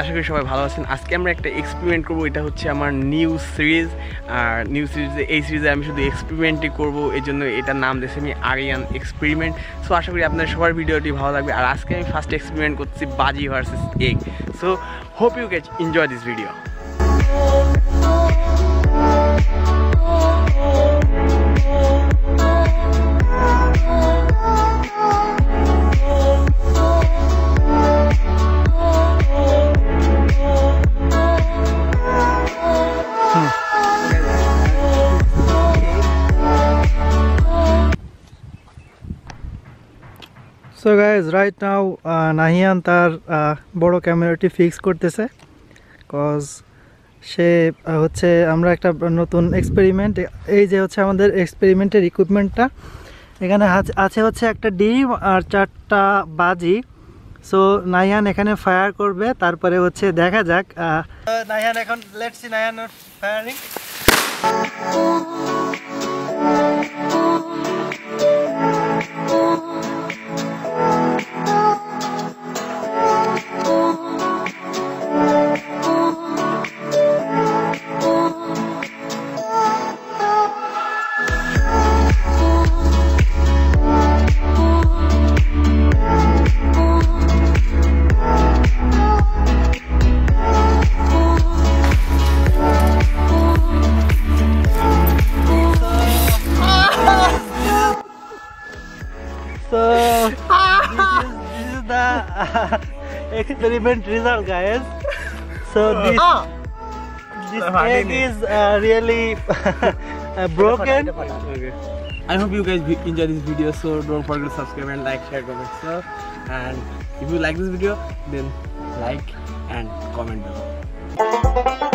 আশা করি সবাই ভালো আছেন। আজকে আমরা একটা এক্সপেরিমেন্ট করব, এটা হচ্ছে আমার নিউ সিরিজ। আর নিউ সিরিজে এই সিরিজে আমি শুধু এক্সপেরিমেন্টই করব, এই জন্য এটার নাম দিয়েছি আমি আরিয়ান এক্সপেরিমেন্ট। সো আশা করি আপনাদের সবার ভিডিওটি ভালো লাগবে। আর আজকে আমি ফার্স্ট এক্সপেরিমেন্ট করছি বাজি versus egg. So hope you get enjoy this video. So guys, right now Nahian তার বড় ক্যামেরাটি ফিক্স করতেছে, কজ সে হচ্ছে আমরা একটা নতুন এক্সপেরিমেন্ট, এই যে হচ্ছে আমাদের এক্সপেরিমেন্টের ইকুইপমেন্টটা, এখানে আছে হচ্ছে একটা ডিম আর 4টা বাজি। সো নাহিয়ান এখানে ফায়ার করবে, তারপরে হচ্ছে দেখা যাক। নাহিয়ান এখন let's see Nahiyan firing. So this is the experiment result, guys. So this egg is really broken. Okay. I hope you guys enjoy this video. So don't forget to subscribe and like, share, comment, stuff. And if you like this video, then like and comment below.